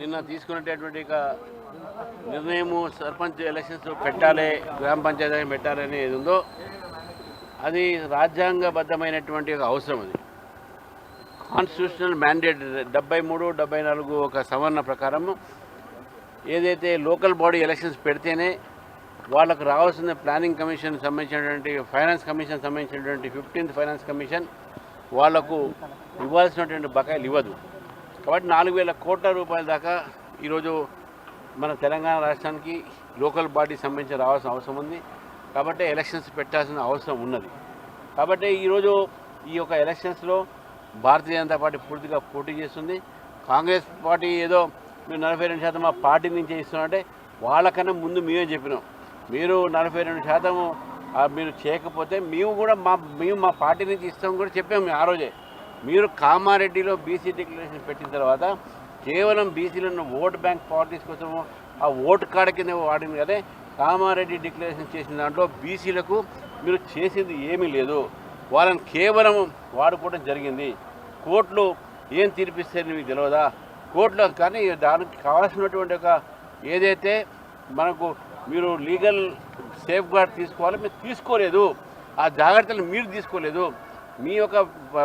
నిన్న తీసుకునేటటువంటి నిర్ణయము సర్పంచ్ ఎలక్షన్స్ పెట్టాలి, గ్రామ పంచాయతీ పెట్టాలని ఏది ఉందో అది రాజ్యాంగబద్ధమైనటువంటి ఒక అవసరం. అది కాన్స్టిట్యూషనల్ మ్యాండేట్ 73, 74 ఒక సవరణ ప్రకారం ఏదైతే లోకల్ బాడీ ఎలక్షన్స్ పెడితేనే వాళ్ళకు రావాల్సిన ప్లానింగ్ కమిషన్ సంబంధించినటువంటి ఫైనాన్స్ కమిషన్ సంబంధించినటువంటి 15th ఫైనాన్స్ కమిషన్ వాళ్లకు ఇవ్వాల్సినటువంటి బకాయిలు ఇవ్వదు. కాబట్టి 4,000 కోట్ల రూపాయల దాకా ఈరోజు మన తెలంగాణ రాష్ట్రానికి లోకల్ బాడీ సంబంధించి రావాల్సిన అవసరం ఉంది. కాబట్టి ఎలక్షన్స్ పెట్టాల్సిన అవసరం ఉన్నది. కాబట్టి ఈరోజు ఈ యొక్క ఎలక్షన్స్లో భారతీయ జనతా పార్టీ పూర్తిగా పోటీ చేస్తుంది. కాంగ్రెస్ పార్టీ ఏదో మీరు 42% మా పార్టీ నుంచే ఇస్తున్నారంటే వాళ్ళకన్నా ముందు మేమే చెప్పినాం, మీరు 42% మీరు చేయకపోతే మేము మా పార్టీ నుంచి ఇస్తాం కూడా చెప్పాము ఆ రోజే. మీరు కామారెడ్డిలో బీసీ డిక్లరేషన్ పెట్టిన తర్వాత కేవలం బీసీలను ఓట్ బ్యాంక్ పాలిటిక్స్ కోసము ఆ ఓటు కార్డు కింద వాడింది కదా. కామారెడ్డి డిక్లరేషన్ చేసిన దాంట్లో బీసీలకు మీరు చేసింది ఏమీ లేదు, వాళ్ళని కేవలం వాడుకోవడం జరిగింది. కోర్టులు ఏం తీర్పిస్తారని మీకు తెలియదా? కోర్టులో కానీ దానికి కావాల్సినటువంటి ఒక ఏదైతే మనకు మీరు లీగల్ సేఫ్ గార్డ్ తీసుకోవాలో మీరు తీసుకోలేదు, ఆ జాగ్రత్తలు మీరు తీసుకోలేదు. మీ యొక్క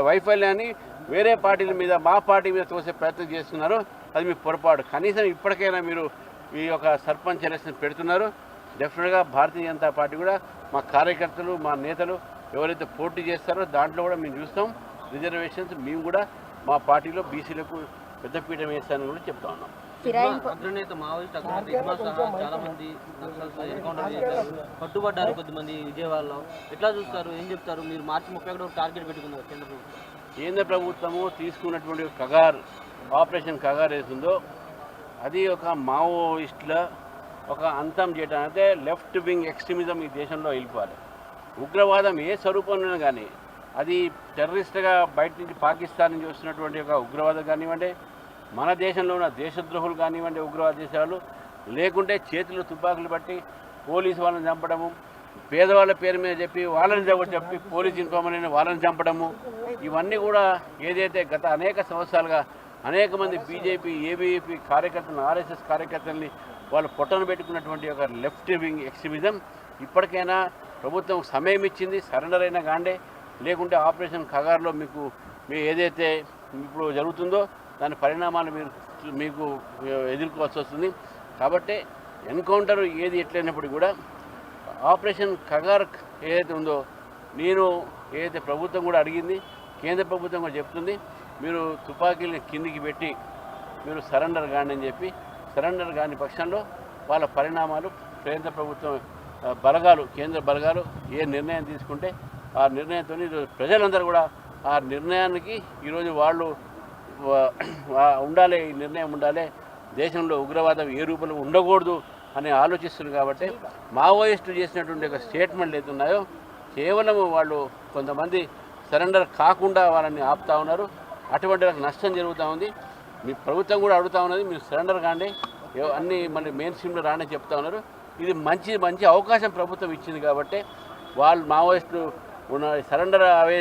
వైఫల్యాన్ని వేరే పార్టీల మీద మా పార్టీ మీద తోసే ప్రయత్నం చేస్తున్నారు, అది మీ పొరపాటు. కనీసం ఇప్పటికైనా మీరు ఈ యొక్క సర్పంచ్ ఎలక్షన్ పెడుతున్నారు. డెఫినెట్గా భారతీయ జనతా పార్టీ కూడా మా కార్యకర్తలు మా నేతలు ఎవరైతే పోటీ చేస్తారో దాంట్లో కూడా మేము చూస్తాం. రిజర్వేషన్స్ మేము కూడా మా పార్టీలో బీసీలకు పెద్దపీఠం వేస్తానని కూడా చెప్తా ఉన్నాం. అగ్రనేత మావోయిస్ట్ చాలా మంది ఎన్కౌంటర్ చేశారు, పట్టుబడ్డారు కొద్దిమంది విజయవాడలో. ఎట్లా చూస్తారు, ఏం చెప్తారు? మీరు మార్చి 31 టార్గెట్ పెట్టుకున్నారు కేంద్ర ప్రభుత్వం. కేంద్ర ప్రభుత్వము తీసుకున్నటువంటి కగార్ ఆపరేషన్ కగార్ ఏతుందో అది ఒక మావోయిస్టుల ఒక అంతం చేయడం. అంటే లెఫ్ట్ వింగ్ ఎక్స్ట్రీమిజం ఈ దేశంలో వెళ్ళిపోవాలి. ఉగ్రవాదం ఏ స్వరూపంలో కానీ అది టెర్రరిస్ట్గా బయట నుంచి పాకిస్తాన్ నుంచి వస్తున్నటువంటి ఒక ఉగ్రవాదం కానివ్వండి, మన దేశంలో ఉన్న దేశద్రోహులు కానివ్వండి, ఉగ్రవాద దేశాలు లేకుంటే చేతులు తుపాకులు బట్టి పోలీసు వాళ్ళని చంపడము, పేదవాళ్ళ పేరు మీద చెప్పి పోలీసు ఇన్ఫార్మర్ని వాళ్ళని చంపడము, ఇవన్నీ కూడా ఏదైతే గత అనేక సంవత్సరాలుగా అనేక మంది బీజేపీ ఏబీవీపీ కార్యకర్తలను ఆర్ఎస్ఎస్ కార్యకర్తల్ని వాళ్ళు పొట్టను పెట్టుకున్నటువంటి ఒక లెఫ్ట్ వింగ్ ఎక్స్ట్రీమిజం ఇప్పటికైనా ప్రభుత్వం సమయం ఇచ్చింది, సరెండర్ అయినా కాండే. లేకుంటే ఆపరేషన్ ఖగార్లో మీ ఏదైతే ఇప్పుడు జరుగుతుందో దాని పరిణామాలు మీకు ఎదుర్కోవాల్సి వస్తుంది. కాబట్టి ఎన్కౌంటర్ ఏది ఎట్లయినప్పుడు కూడా ఆపరేషన్ ఖగార్ ఏదైతే ఉందో ఏదైతే ప్రభుత్వం కూడా అడిగింది, కేంద్ర ప్రభుత్వం కూడా చెప్తుంది, మీరు తుపాకీని కిందికి పెట్టి మీరు సరెండర్ కాండి అని చెప్పి. సరెండర్ కాని పక్షంలో వాళ్ళ పరిణామాలు కేంద్ర ప్రభుత్వం కేంద్ర బలగాలు ఏ నిర్ణయం తీసుకుంటే ఆ నిర్ణయంతో ప్రజలందరూ కూడా ఆ నిర్ణయానికి ఈరోజు వాళ్ళు ఉండాలి, ఈ నిర్ణయం ఉండాలి, దేశంలో ఉగ్రవాదం ఏ రూపంలో ఉండకూడదు అని ఆలోచిస్తున్నారు. కాబట్టి మావోయిస్టులు చేసినటువంటి ఒక స్టేట్మెంట్లు ఏతున్నాయో కేవలం వాళ్ళు కొంతమంది సరెండర్ కాకుండా వాళ్ళని ఆపుతా ఉన్నారు. అటువంటి నష్టం జరుగుతూ ఉంది. మీ ప్రభుత్వం కూడా అడుగుతూ ఉన్నది, మీరు సరెండర్ కాండి, అన్నీ మళ్ళీ మెయిన్ స్ట్రీమ్లో రాని చెప్తా ఉన్నారు. ఇది మంచి అవకాశం ప్రభుత్వం ఇచ్చింది. కాబట్టి వాళ్ళు మావోయిస్టులు సరెండర్ అయ్యే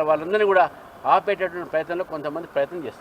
వాళ్ళందరినీ కూడా ఆపేటటువంటి ప్రయత్నంలో కొంతమంది ప్రయత్నం చేస్తారు.